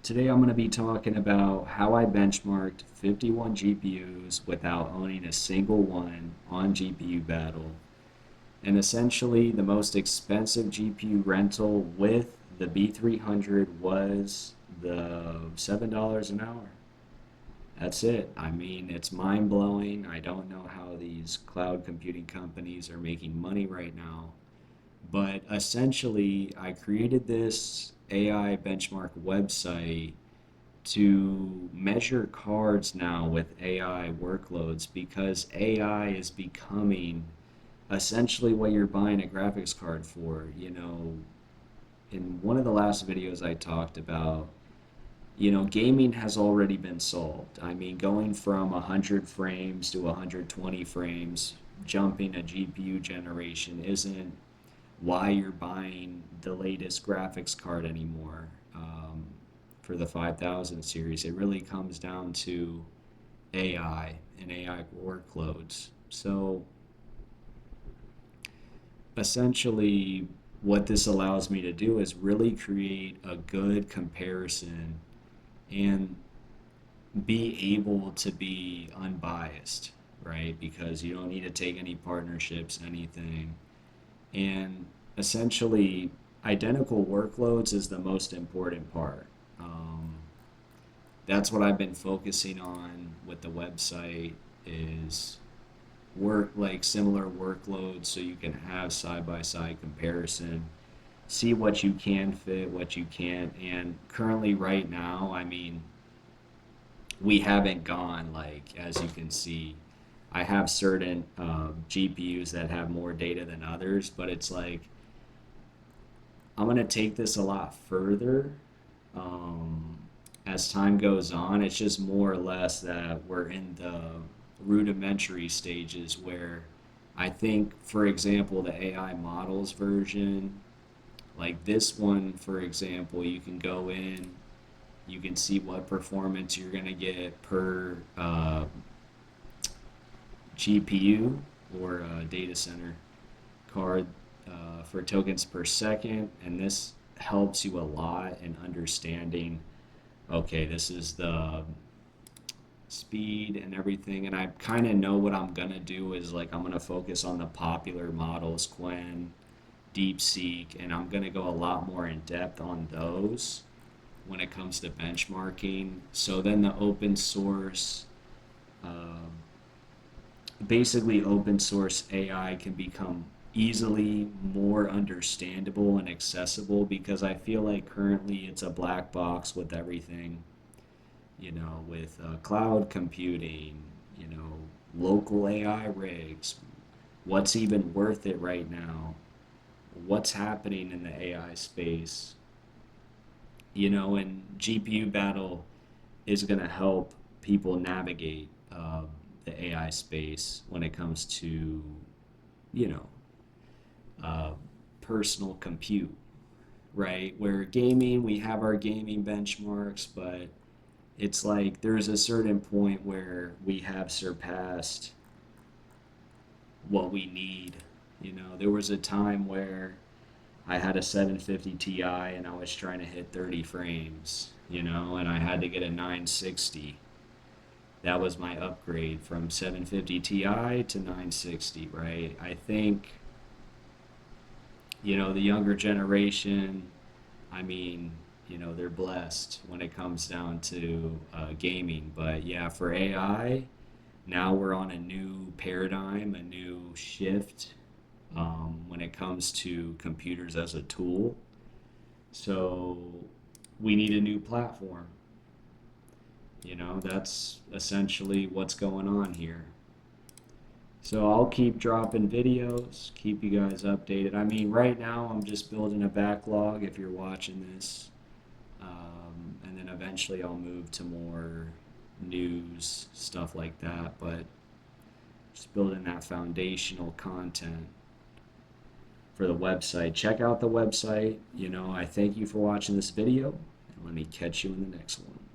Today I'm going to be talking about how I benchmarked 51 GPUs without owning a single one on GPU Battle. And essentially, the most expensive GPU rental with the B300 was the $7 an hour. That's it. I mean, it's mind blowing. I don't know how these cloud computing companies are making money right now. But essentially, I created this AI benchmark website to measure cards now with AI workloads because AI is becoming essentially what you're buying a graphics card for. In one of the last videos I talked about, gaming has already been solved. I mean, going from 100 frames to 120 frames, jumping a GPU generation isn't why you're buying the latest graphics card anymore. For the 5000 series, it really comes down to AI and AI workloads. So essentially, what this allows me to do is really create a good comparison and be able to be unbiased, right? Because you don't need to take any partnerships, anything. And essentially, identical workloads is the most important part. That's what I've been focusing on with the website is work like similar workloads so you can have side by side comparison, see what you can fit, what you can't. And currently right now, I mean, we haven't gone like as you can see, I have certain GPUs that have more data than others, but it's like I'm gonna take this a lot further um, as time goes on. It's just more or less that we're in the rudimentary stages where I think, for example, the AI models version, like this one, for example, you can go in, you can see what performance you're gonna get per GPU or data center card for tokens per second, and this helps you a lot in understanding. Okay, this is the speed and everything, and I kind of know what I'm gonna do is like I'm gonna focus on the popular models, Qwen, DeepSeek, and I'm gonna go a lot more in depth on those when it comes to benchmarking. So then the open source. Um, Basically open source AI can become easily more understandable and accessible because I feel like currently it's a black box with everything, with cloud computing, you know, local AI rigs. What's even worth it right now? What's happening in the AI space? And GPU Battle is going to help people navigate the AI space when it comes to, you know, uh, personal compute, right? Where gaming, we have our gaming benchmarks, but it's like there's a certain point where we have surpassed what we need. There was a time where I had a 750 Ti and I was trying to hit 30 frames, and I had to get a 960. That was my upgrade from 750 Ti to 960, right? I think, the younger generation, I mean, they're blessed when it comes down to gaming. But yeah, for AI, now we're on a new paradigm, a new shift when it comes to computers as a tool. So we need a new platform. That's essentially what's going on here. So I'll keep dropping videos, keep you guys updated. I mean, right now I'm just building a backlog if you're watching this. And then eventually I'll move to more news, stuff like that. But just building that foundational content for the website. Check out the website. I thank you for watching this video, and let me catch you in the next one.